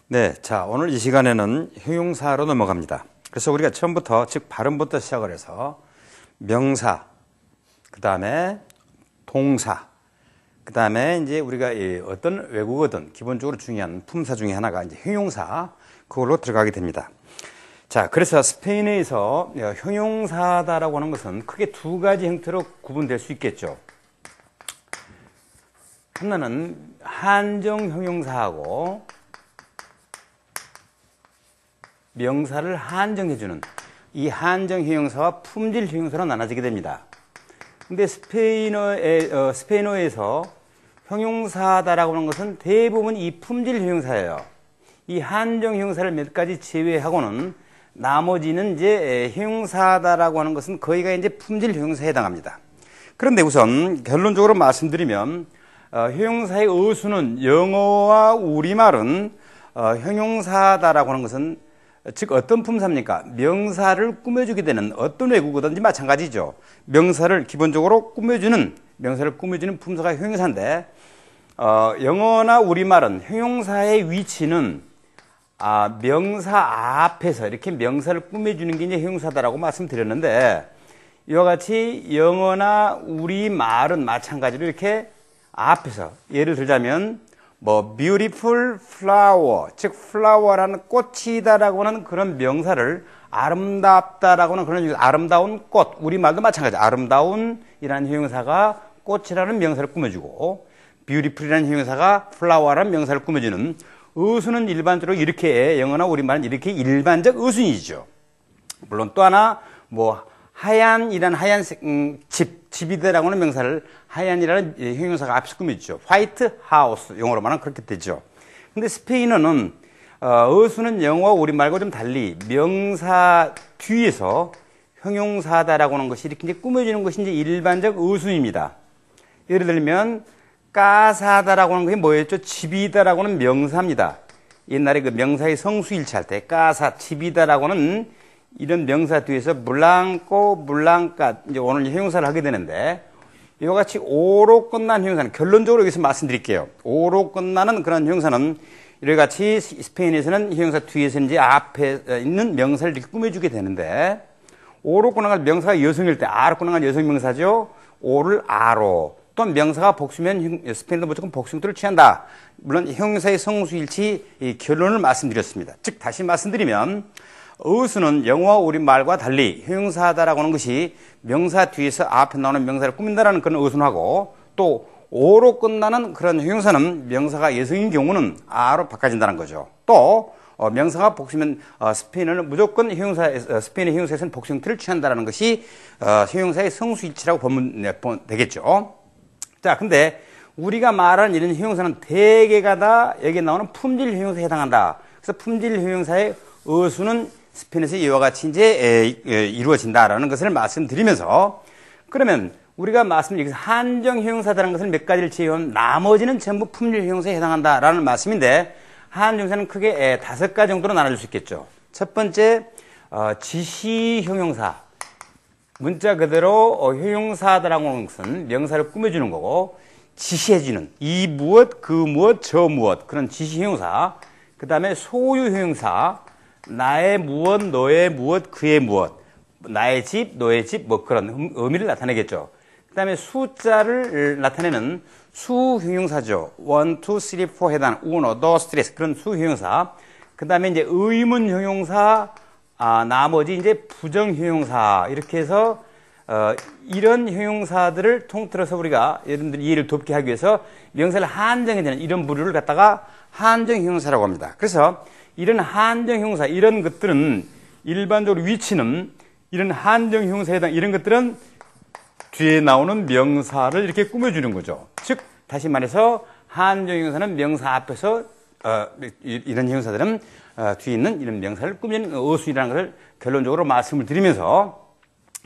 네, 자, 오늘 이 시간에는 형용사로 넘어갑니다. 그래서 우리가 처음부터, 즉 발음부터 시작을 해서 명사, 그 다음에 동사, 그 다음에 이제 우리가 어떤 외국어든 기본적으로 중요한 품사 중에 하나가 이제 형용사, 그걸로 들어가게 됩니다. 자, 그래서 스페인어에서 형용사다라고 하는 것은 크게 두 가지 형태로 구분될 수 있겠죠. 하나는 한정 형용사하고 명사를 한정해주는 이 한정 형용사와 품질 형용사로 나눠지게 됩니다. 근데 스페인어에서 형용사다라고 하는 것은 대부분 이 품질 형용사예요. 이 한정 형용사를 몇 가지 제외하고는 나머지는 이제 형용사다라고 하는 것은 거의가 이제 품질 형용사에 해당합니다. 그런데 우선 결론적으로 말씀드리면 형용사의 어수는 영어와 우리말은 형용사다라고 하는 것은 즉 어떤 품사입니까? 명사를 꾸며주게 되는 어떤 외국어든지 마찬가지죠. 명사를 기본적으로 꾸며주는 품사가 형용사인데 영어나 우리말은 형용사의 위치는 명사 앞에서 이렇게 명사를 꾸며주는 게 이제 형용사다라고 말씀드렸는데 이와 같이 영어나 우리말은 마찬가지로 이렇게 앞에서 예를 들자면 beautiful flower, 즉 flower라는 꽃이다라고 하는 그런 명사를 아름답다라고 하는 그런 아름다운 꽃, 우리말도 마찬가지 아름다운이라는 형용사가 꽃이라는 명사를 꾸며주고 beautiful이라는 형용사가 flower라는 명사를 꾸며주는 어수는 일반적으로 이렇게 영어나 우리말은 이렇게 일반적 어순이죠. 물론 또 하나 하얀이라는 하얀색 집이다라고 하는 명사를 하얀이라는 형용사가 앞에서 꾸며주죠. 화이트 하우스 영어로 말하면 그렇게 되죠. 근데 스페인어는 어수는 영어와 우리말과 좀 달리 명사 뒤에서 형용사다라고 하는 것이 이렇게 이제 꾸며주는 것이 이제 일반적 어순입니다. 예를 들면 까사다라고 하는 것이 뭐였죠? 집이다라고 하는 명사입니다. 옛날에 그 명사의 성수일치할 때 까사, 집이다라고 하는 이런 명사 뒤에서 블랑코, 블랑카 이제 오늘 형용사를 하게 되는데 이와 같이 오로 끝난 형용사는 결론적으로 여기서 말씀드릴게요. 오로 끝나는 그런 형용사는 이와 같이 스페인에서는 형용사 뒤에서 이제 앞에 있는 명사를 이렇게 꾸며주게 되는데 오로 끝나는 명사가 여성일 때 아로 끝나는 여성 명사죠. 오를 아로 또는 명사가 복수면 스페인도 무조건 복수형태를 취한다. 물론 형용사의 성수일치 이 결론을 말씀드렸습니다. 즉 다시 말씀드리면 어수는 영어와 우리말과 달리 형용사다라고 하는 것이 명사 뒤에서 앞에 나오는 명사를 꾸민다라는 그런 어순하고 또 오로 끝나는 그런 형용사는 명사가 여성인 경우는 아로 바꿔진다는 거죠. 또 명사가 복수면 스페인어는 무조건 스페인의 형용사에서는 복수형태를 취한다라는 것이 형용사의 성수일치라고 보면 되겠죠. 자, 근데 우리가 말하는 이런 형용사는 대개가 다 여기에 나오는 품질 형용사에 해당한다. 그래서 품질 형용사의 어수는 스페인에서 이와 같이 이제 이루어진다라는 것을 말씀드리면서 그러면 우리가 여기서 한정 형용사라는 것을 몇 가지를 제외하면 나머지는 전부 품질 형용사에 해당한다라는 말씀인데 한정 형용사는 크게 5가지 정도로 나눠줄 수 있겠죠. 첫 번째 지시 형용사. 문자 그대로 형용사라고 하는 것은 명사를 꾸며주는 거고 지시해주는 이 무엇, 그 무엇, 저 무엇 그런 지시 형용사. 그 다음에 소유 형용사. 나의 무엇, 너의 무엇, 그의 무엇, 나의 집, 너의 집, 그런 의미를 나타내겠죠. 그 다음에 숫자를 나타내는 수형용사죠. 1, 2, 3, 4 해당, 1, 2, 3 그런 수형용사. 그 다음에 이제 의문 형용사, 나머지 이제 부정 형용사 이렇게 해서 이런 형용사들을 통틀어서 우리가 여러분들 이해를 돕게 하기 위해서 명사를 한정해야 되는 이런 부류를 갖다가 한정 형용사라고 합니다. 그래서 이런 한정 형용사, 이런 것들은 일반적으로 위치는 이런 한정 형용사에 해당 이런 것들은 뒤에 나오는 명사를 이렇게 꾸며주는 거죠. 즉, 다시 말해서 한정 형용사는 명사 앞에서 이런 형용사들은 뒤에 있는 이런 명사를 꾸미는 어순이라는 것을 결론적으로 말씀을 드리면서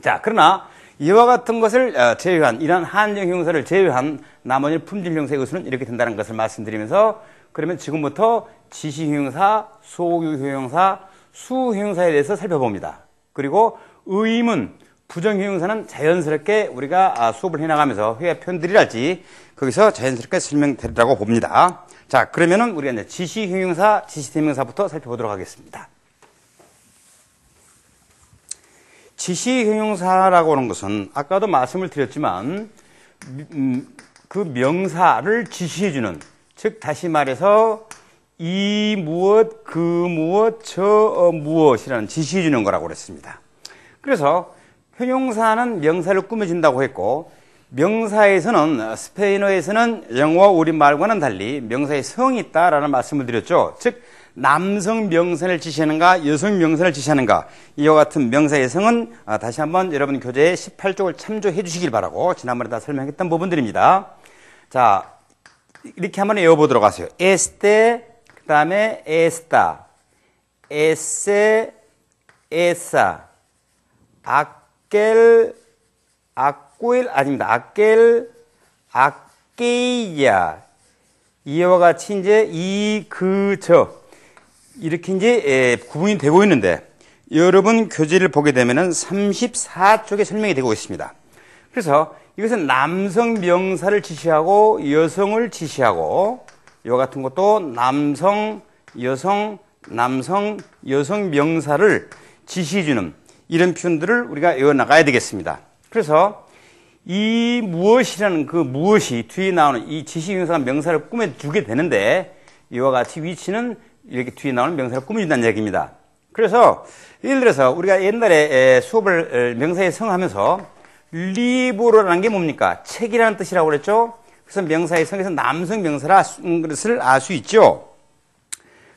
자, 그러나 이와 같은 것을 제외한 이런 한정 형용사를 제외한 나머지 품질 형용사의 어순은 이렇게 된다는 것을 말씀드리면서 그러면 지금부터 지시 형용사, 소유 형용사, 수 형용사에 대해서 살펴봅니다. 그리고 의문, 부정형용사는 자연스럽게 우리가 수업을 해나가면서 회화 표현들이랄지 거기서 자연스럽게 설명되리라고 봅니다. 자, 그러면은 우리가 이제 지시형용사, 지시대명사부터 살펴보도록 하겠습니다. 지시형용사라고 하는 것은 아까도 말씀을 드렸지만 그 명사를 지시해주는, 즉 다시 말해서 이 무엇, 그 무엇, 저 무엇이라는 지시해주는 거라고 그랬습니다. 그래서 형용사는 명사를 꾸며준다고 했고, 명사에서는 스페인어에서는 영어와 우리말과는 달리 명사에 성이 있다라는 말씀을 드렸죠. 즉 남성 명사를 지시하는가 여성 명사를 지시하는가, 이와 같은 명사의 성은 다시 한번 여러분 교재에 18쪽을 참조해 주시길 바라고 지난번에 다 설명했던 부분들입니다. 자, 이렇게 한번 외워보도록 하세요. este, 그 다음에 esta, ese, esa, aquel, 아닙니다. aquel, aquella. 이와 같이 이제 이, 그, 저. 이렇게 이제 구분이 되고 있는데, 여러분 교재를 보게 되면은 34쪽에 설명이 되고 있습니다. 그래서 이것은 남성 명사를 지시하고 여성을 지시하고, 이와 같은 것도 남성, 여성, 남성, 여성 명사를 지시해주는 이런 표현들을 우리가 외워나가야 되겠습니다. 그래서 이 무엇이라는 그 무엇이 뒤에 나오는 이 지시형용사가 명사를 꾸며주게 되는데, 이와 같이 위치는 이렇게 뒤에 나오는 명사를 꾸며준다는 얘기입니다. 그래서 예를 들어서 우리가 옛날에 수업을 명사에 성하면서 리브로라는 게 뭡니까? 책이라는 뜻이라고 그랬죠? 그래서 명사의 성에서 남성 명사라는 것을 알 수 있죠.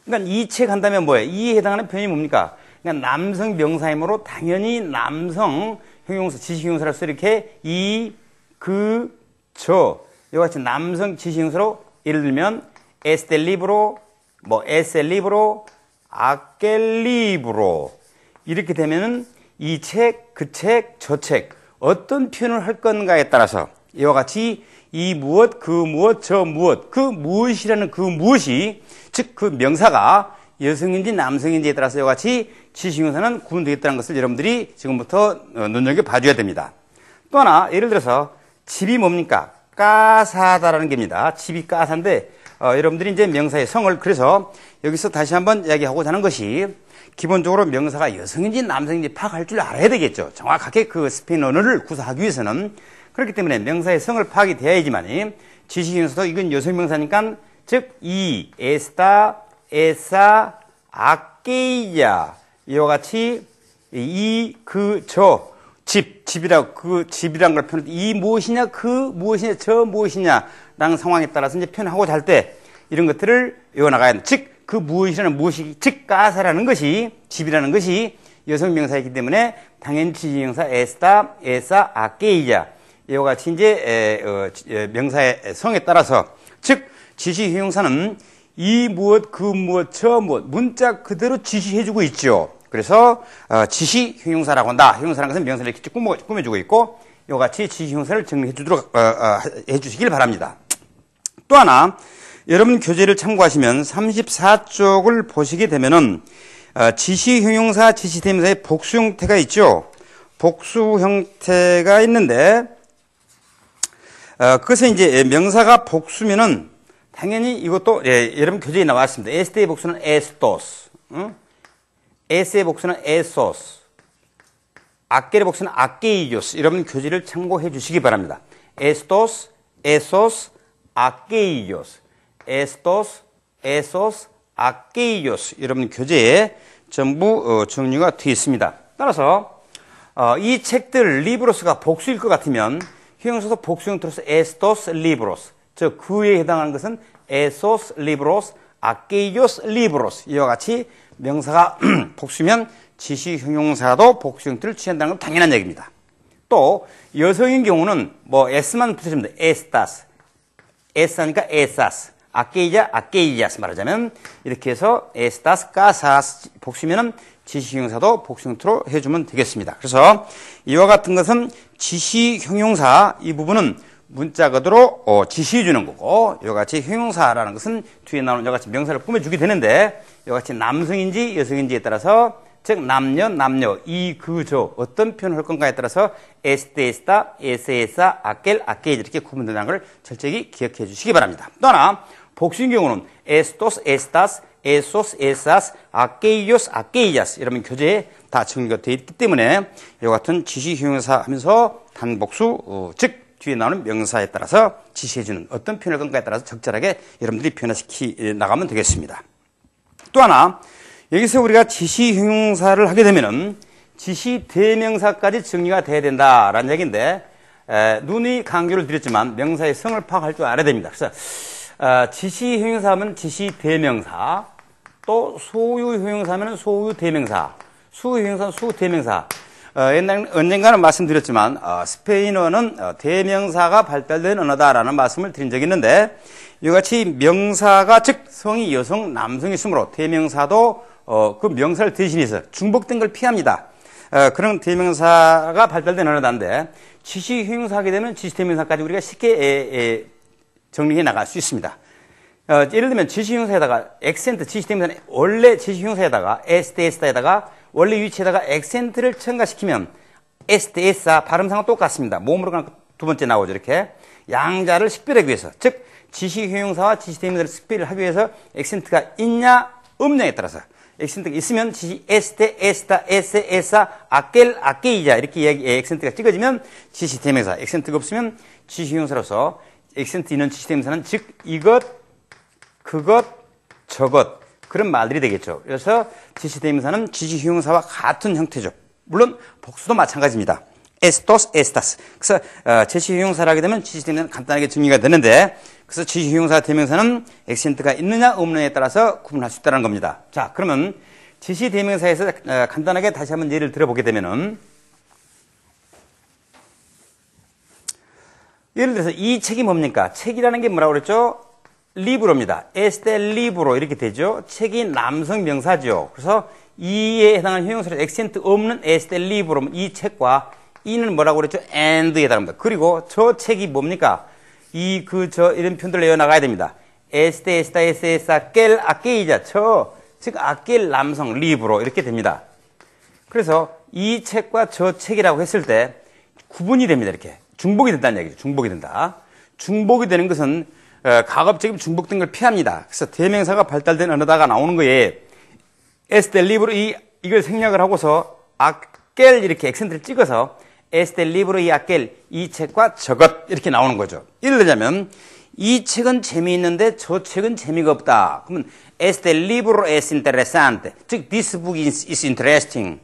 그러니까 이 책 한다면 뭐예요? 이에 해당하는 표현이 뭡니까? 그러니까 남성 명사이므로 당연히 남성 형용사, 지시형용사로서 이렇게 이, 그, 저 이와 같이 남성 지시형용사로 예를 들면 este libro, 뭐 ese libro, aquel libro 이렇게 되면은 이 책, 그 책, 저 책 어떤 표현을 할 건가에 따라서 이와 같이 이 무엇, 그 무엇, 저 무엇, 그 무엇이라는 그 무엇이 즉 그 명사가 여성인지 남성인지에 따라서 이와 같이 지시형용사는 구분되겠다는 것을 여러분들이 지금부터 눈여겨봐줘야 됩니다. 또 하나 예를 들어서 집이 뭡니까? 까사다라는 게입니다. 집이 까사인데 여러분들이 이제 명사의 성을 그래서 여기서 다시 한번 이야기하고자 하는 것이 기본적으로 명사가 여성인지 남성인지 파악할 줄 알아야 되겠죠. 정확하게 그 스페인 언어를 구사하기 위해서는. 그렇기 때문에 명사의 성을 파악이 되어야지만 지시형용사도 이건 여성 명사니까 즉 이, 에스타, 에사, 아케이야 이와 같이 이, 그, 저 집이라고 그 집이라는 걸 표현할 때 이 무엇이냐 그 무엇이냐 저 무엇이냐라는 상황에 따라서 이제 표현하고자 할 때 이런 것들을 외워나가야 한다. 즉 그 무엇이라는 무엇이 즉 까사라는 것이 집이라는 것이 여성 명사이기 때문에 당연히 지시형용사 에스타, 에사, 아케이야 이와 같이 이제 명사의 성에 따라서 즉 지시형용사는 이 무엇 그 무엇 저 무엇 문자 그대로 지시해주고 있죠. 그래서 지시형용사라고 한다. 형용사라는 것은 명사를 이렇게 꾸며주고 있고 이와 같이 지시형용사를 정리해 주도록 해주시길 바랍니다. 또 하나 여러분 교재를 참고하시면 34쪽을 보시게 되면은 지시형용사, 지시대명사의 복수 형태가 있죠. 복수 형태가 있는데 그것은 이제 명사가 복수면은 당연히 이것도 여러분 교재에 나왔습니다. 에스테의 복수는 에스토스, 에스의 복수는 에소스, 아케의 복수는 아케이오스. 여러분 교재를 참고해 주시기 바랍니다. 에스토스, 에소스, 아케이오스, 에스토스, 에소스, 아케이오스. 여러분 교재에 전부 정리가 되어 있습니다. 따라서 이 책들 리브로스가 복수일 것 같으면 형용사도 복수 형태로서 에스토스 리브로스, 즉 그에 해당하는 것은 에소스 리브로스, 아케이오스 리브로스 이와 같이 명사가 복수면 지시형용사도 복수 형태를 취한다는 건 당연한 얘기입니다. 또 여성인 경우는 뭐 s만 붙여주면 돼. 에스타스, 에스하니까 에사스, 아케이자, 아케이자스 말하자면 이렇게 해서 에스타스, 까사스 복수면은 지시형용사도 복수 형태로 해주면 되겠습니다. 그래서 이와 같은 것은 지시형용사 이 부분은 문자 그대로 지시해 주는 거고 이와 같이 형용사라는 것은 뒤에 나오는 이와 같이 명사를 꾸며주게 되는데 이와 같이 남성인지 여성인지에 따라서 즉 남녀, 이, 그, 저 어떤 표현을 할 건가에 따라서 este, esta, ese, esa, aquel, aquella 이렇게 구분된다는 걸 철저히 기억해 주시기 바랍니다. 또 하나 복수인 경우는 estos, estas, esos, esas, aquellos, aquellas 이러면 교재에 다 정리가 되어 있기 때문에 이와 같은 지시형용사 하면서 단복수 즉 뒤에 나오는 명사에 따라서 지시해주는 어떤 표현을 건가에 따라서 적절하게 여러분들이 변화시키 나가면 되겠습니다. 또 하나 여기서 우리가 지시형용사를 하게 되면은 지시대명사까지 정리가 돼야 된다라는 얘기인데 눈이 강조를 드렸지만 명사의 성을 파악할 줄 알아야 됩니다. 그래서 지시형용사 하면 지시대명사, 또 소유형용사 하면 소유대명사, 수형용사 수대명사. 언젠가는 말씀드렸지만 스페인어는 대명사가 발달된 언어다라는 말씀을 드린 적이 있는데 이같이 명사가 즉 성이 여성, 남성이 있으므로 대명사도 그 명사를 대신해서 중복된 걸 피합니다. 그런 대명사가 발달된 언어다인데 지시형용사 하게 되면 지시대명사까지 우리가 쉽게 정리해 나갈 수 있습니다. 예를 들면 지시형용사에다가 액센트, 지시대명사는 원래 지시형용사에다가 este, esta에다가 원래 위치에다가 액센트를 첨가시키면 este, esa 발음상은 똑같습니다. 몸으로 두 번째 나오죠. 이렇게 양자를 식별하기 위해서 즉 지시형용사와 지시대명사를 식별을 하기 위해서 액센트가 있냐 없냐에 따라서 액센트가 있으면 지시 este, esta, ese, esa, aquel, aquella 이렇게 액센트가 찍어지면 지시대명사, 액센트가 없으면 지시형용사로서 액센트 있는 지시대명사는 즉 이것, 그것, 저것 그런 말들이 되겠죠. 그래서 지시대명사는 지시형용사와 같은 형태죠. 물론 복수도 마찬가지입니다. estos, estas. 그래서 지시형용사를 하게 되면 지시대명사는 간단하게 정리가 되는데 그래서 지시형용사 대명사는 액센트가 있느냐 없느냐에 따라서 구분할 수 있다는 겁니다. 자, 그러면 지시대명사에서 간단하게 다시 한번 예를 들어보게 되면은 예를 들어서 이 책이 뭡니까? 책이라는 게 뭐라고 그랬죠? 리브로입니다. este libro 이렇게 되죠. 책이 남성 명사죠. 그래서 이에 해당하는 형용사로 액센트 없는 este libro 이 책과 이는 뭐라고 그랬죠? and에 해당합니다. 그리고 저 책이 뭡니까? 이, 그, 저 이런 표현들을 내어 나가야 됩니다. este, esta, ese, esa, aquel, aquella 저 즉 aquel 남성 libro 이렇게 됩니다. 그래서 이 책과 저 책이라고 했을 때 구분이 됩니다. 이렇게 중복이 된다는 얘기죠. 중복이 된다. 중복이 되는 것은 가급적이면 중복된 걸 피합니다. 그래서 대명사가 발달된 언어다가 나오는 거에 este libro 이걸 생략을 하고서 aquel 이렇게 액센트를 찍어서 este libro y aquel 이 책과 저것 이렇게 나오는 거죠. 예를 들자면 이 책은 재미있는데 저 책은 재미가 없다. 그러면 este libro es interesante. 즉 this book is interesting.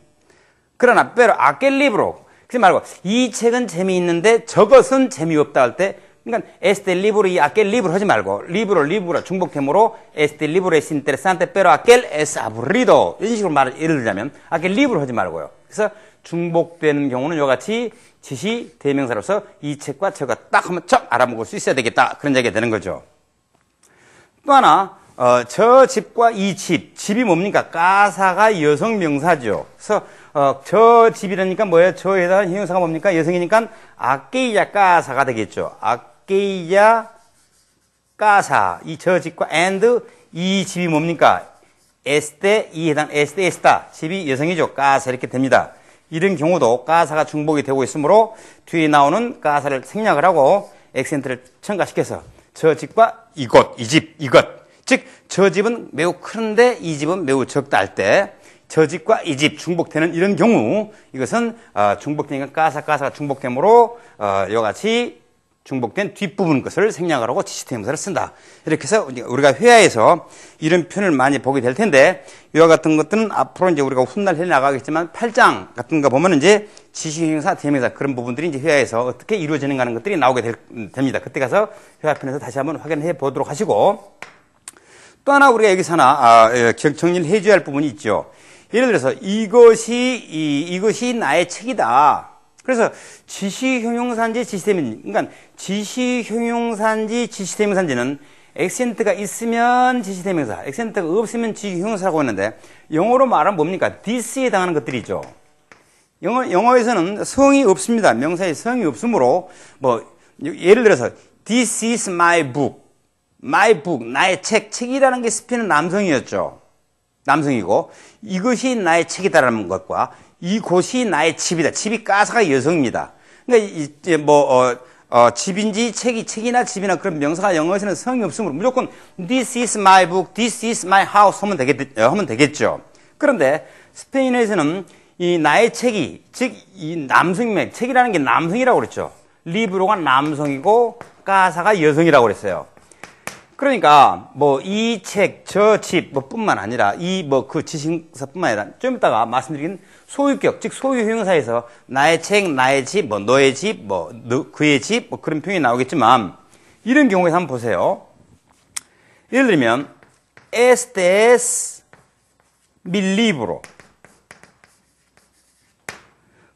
그러나 pero aquel libro 그러지 말고 이 책은 재미있는데 저것은 재미없다 할 때 그러니까 este libro y aquel libro 하지 말고 libro 중복템으로 este libro es interesante pero aquel es aburrido 이런 식으로 말을 예를 들자면 aquel libro 하지 말고요. 그래서 중복되는 경우는 이와 같이 지시 대명사로서 이 책과 저가 딱 한번 척 알아먹을 수 있어야 되겠다 그런 얘기가 되는 거죠. 또 하나 저 집과 이 집이 뭡니까? 가사가 여성 명사죠. 그래서 저 집이라니까 뭐예요? 저에 해당하는 형용사가 뭡니까? 여성이니까 aquella 가사가 되겠죠. aquella 가사 이 저 집과 and 이 집이 뭡니까? este 이 해당 este esta 집이 여성이죠. 가사 이렇게 됩니다. 이런 경우도 가사가 중복이 되고 있으므로 뒤에 나오는 가사를 생략을 하고 액센트를 첨가시켜서 저 집과 이곳, 이 집, 이것 즉 저 집은 매우 큰데 이 집은 매우 적다 할 때 저 집과 이 집 중복되는 이런 경우 이것은 중복되니까 가사가 중복되므로 이와 같이 중복된 뒷부분 것을 생략을 하고 지시대명사를 쓴다. 이렇게 해서 우리가 회화에서 이런 표현을 많이 보게 될 텐데 이와 같은 것들은 앞으로 이제 우리가 훗날 해 나가겠지만 8장 같은 거 보면 이제 지시형용사, 대명사 그런 부분들이 이제 회화에서 어떻게 이루어지는가 하는 것들이 나오게 됩니다. 그때 가서 회화편에서 다시 한번 확인해 보도록 하시고 또 하나 우리가 여기서 하나 정리를 해줘야 할 부분이 있죠. 예를 들어서 이것이 나의 책이다. 그래서 지시형용사인지 지시대명사인지 그러니까 지시형용사인지 지시대명사인지는 액센트가 있으면 지시대명사, 액센트가 없으면 지시형용사라고 했는데 영어로 말하면 뭡니까? this에 해당하는 것들이죠. 영어에서는 성이 없습니다. 명사에 성이 없으므로 예를 들어서 this is my book, 나의 책이라는 게 스피는 남성이었죠. 남성이고, 이것이 나의 책이다라는 것과 이곳이 나의 집이다. 집이 가사가 여성입니다. 그러니까 이제 집인지 책이나 집이나 그런 명사가 영어에서는 성이 없으므로 무조건 this is my book, this is my house 하면 되겠죠. 그런데 스페인어에서는 이 나의 책이, 즉 이 남성의 책이라는 게 남성이라고 그랬죠. 리브로가 남성이고 가사가 여성이라고 그랬어요. 그러니까 이 책, 저 집 뿐만 아니라 그 지식사뿐만 아니라 좀 이따가 말씀드린 소유격, 즉 소유형용사에서 나의 책, 나의 집, 너의 집, 그의 집 그런 표현이 나오겠지만 이런 경우에서 한번 보세요. 예를 들면 este es mi libro.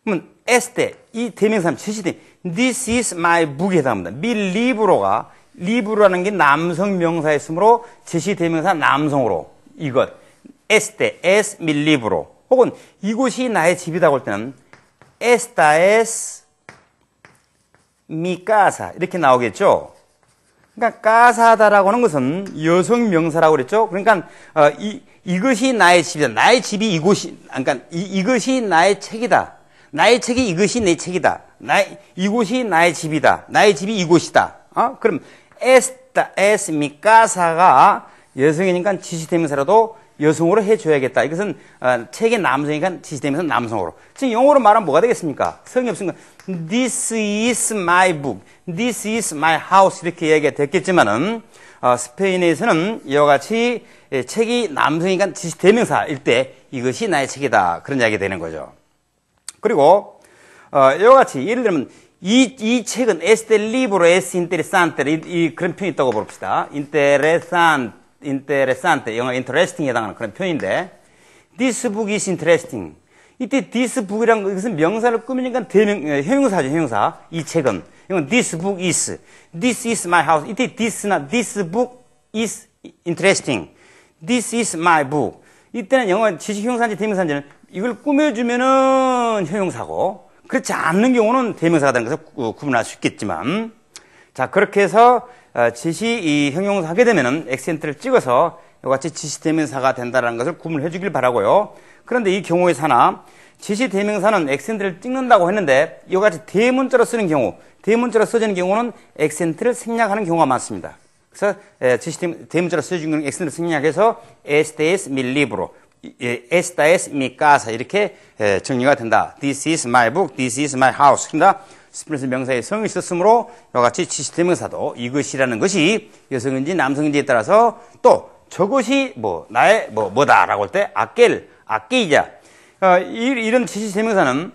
그러면 este 이 대명사 제시대 this is my book에 해당합니다. mi libro가 리브로라는 게 남성 명사였으므로 제시 대명사 남성으로 이것 este es mi libro 혹은 이곳이 나의 집이라고 할 때는 esta es mi casa 이렇게 나오겠죠. 그러니까 가사다라고 하는 것은 여성 명사라고 그랬죠. 그러니까 이것이 나의 집이다. 나의 집이 이곳이 그러니까 이것이 나의 책이다. 나의 책이 이것이 내 책이다. 이곳이 나의 집이다. 나의 집이 이곳이다. 그럼 esta es mi casa가 여성이니까 지시대명사라도 여성으로 해줘야겠다. 이것은 책의 남성이니까 지시대명사 남성으로. 지금 영어로 말하면 뭐가 되겠습니까? 성이 없으니까 this is my book, this is my house 이렇게 이야기가 됐겠지만은 스페인에서는 이와 같이 책이 남성이니까 지시대명사일 때 이것이 나의 책이다. 그런 이야기가 되는 거죠. 그리고 이와 같이 예를 들면 이 책은 este libro es interesante 그런 표현이 있다고 봅시다. interesante 영어 interesting에 해당하는 그런 표현인데 this book is interesting 이때 this book이라는 것은 명사를 꾸미니까 형용사죠. 형용사. 이 책은 이건 this book is this is my house 이때 this나 this book is interesting this is my book 이때는 영어 지식형용사인지 대명사인지는 이걸 꾸며주면은 형용사고 그렇지 않는 경우는 대명사가 되는 것을 구분할 수 있겠지만 자 그렇게 해서 지시 형용사 하게 되면은 액센트를 찍어서 이와 같이 지시 대명사가 된다는 것을 구분해 주길 바라고요. 그런데 이 경우에서 하나 지시 대명사는 액센트를 찍는다고 했는데 이와 같이 대문자로 쓰는 경우 대문자로 써지는 경우는 액센트를 생략하는 경우가 많습니다. 그래서 대문자로 써지는 경우는 액센트를 생략해서 este es mi libro esta es mi casa 이렇게 정리가 된다. This is my book, this is my house. 그러나 스페인어 명사에 성이 있었으므로 이와 같이 지시대명사도 이것이라는 것이 여성인지 남성인지에 따라서 또 저것이 나의 뭐다라고 할 때 아케이자 이런 지시대명사는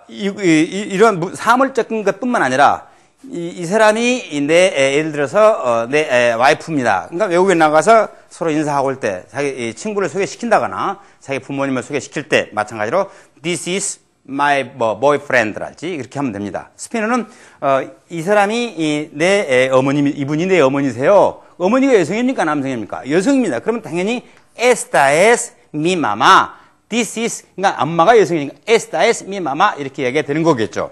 이런 사물적인 것뿐만 아니라 이 사람이 예를 들어서 내 와이프입니다. 그러니까 외국에 나가서 서로 인사하고 올 때 자기 친구를 소개시킨다거나 자기 부모님을 소개시킬 때 마찬가지로 this is my boyfriend랄지 이렇게 하면 됩니다. 스페인어는 이 사람이 내 어머님 이분이 내 어머니세요. 어머니가 여성입니까 남성입니까? 여성입니다. 그러면 당연히 esta es mi mamá. this is 그러니까 엄마가 여성이니까 esta es mi mamá 이렇게 이야기가 되는 거겠죠.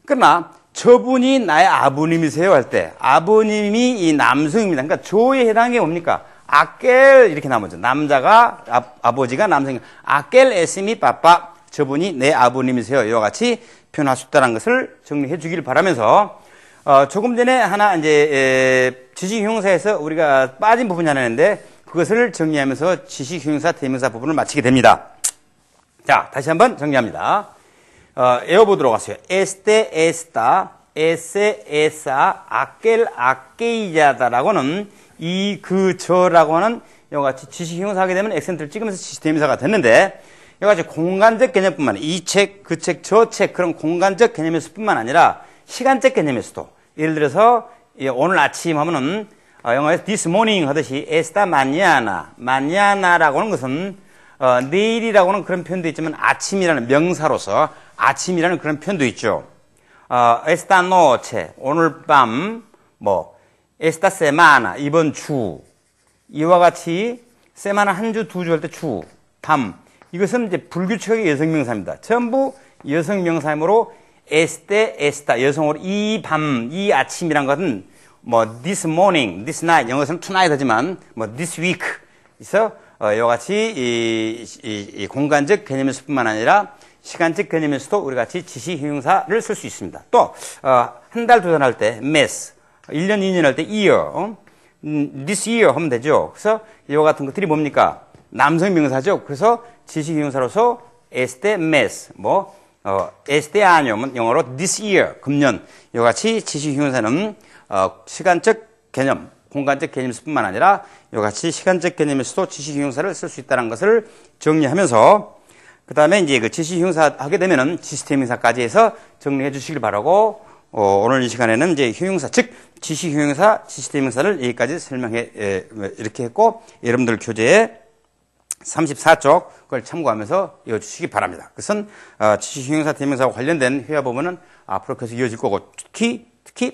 그러나 저분이 나의 아버님이세요 할 때 아버님이 이 남성입니다. 그러니까 조에 해당하는 게 뭡니까? 아켈 이렇게 나오죠. 남자가 아버지가 남성이니까 아켈 es mi papá 저분이 내 아버님이세요. 이와 같이 표현할 수 있다는 것을 정리해 주길 바라면서 조금 전에 하나 이제 지식형용사에서 우리가 빠진 부분이 하나 있는데 그것을 정리하면서 지식형용사 대명사 부분을 마치게 됩니다. 자 다시 한번 정리합니다. 외워보도록 하세요. este, esta, ese, esa, aquel, aquella다라고는 이, 그, 저라고 하는 이와 같이 지식형용사 하게 되면 액센트를 찍으면서 지시대명사가 됐는데 이와 같이 공간적 개념뿐만 아니라 이 책, 그 책, 저 책 그런 공간적 개념에서 뿐만 아니라 시간적 개념에서도 예를 들어서 오늘 아침 하면은 영어에서 this morning 하듯이 esta mañana, mañana라고 하는 것은 내일이라고 하는 그런 표현도 있지만 아침이라는 명사로서 아침이라는 그런 표현도 있죠. esta noche, 오늘 밤, esta semana, 이번 주. 이와 같이 semana 한 주, 두 주 할 때 주, 밤. 이것은 이제 불규칙하게 여성명사입니다. 전부 여성명사이므로 este, esta, 여성으로 이 밤, 이 아침이란 것은 this morning, this night, 영어에서는 tonight 하지만 this week, 그래서 이와 같이 이 공간적 개념에서 뿐만 아니라 시간적 개념에서도 우리 같이 지시 형용사를 쓸 수 있습니다. 또 한 달, 두 달 할 때 mass, 1년, 2년 할 때 year, this year 하면 되죠. 그래서 이와 같은 것들이 뭡니까? 남성 명사죠. 그래서 지시 형용사로서 este mes, este año, 영어로 this year, 금년. 이와 같이 지시 형용사는 시간적 개념, 공간적 개념에서 뿐만 아니라 이와 같이 시간적 개념에서도 지시 형용사를 쓸 수 있다는 것을 정리하면서 그 다음에 이제 그 지시 형용사 하게 되면은 시스템 형용사까지 해서 정리해 주시길 바라고 오늘 이 시간에는 이제 형용사, 즉 지시 형용사, 시스템 형용사를 여기까지 설명해 이렇게 했고 여러분들 교재에 34쪽 그걸 참고하면서 이어주시기 바랍니다. 그것은 지시 형용사, 대명사와 관련된 회화 부분은 앞으로 계속 이어질 거고 특히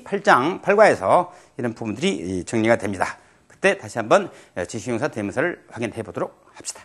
8장 8과에서 이런 부분들이 정리가 됩니다. 그때 다시 한번 지시 형용사, 대명사를 확인해 보도록 합시다.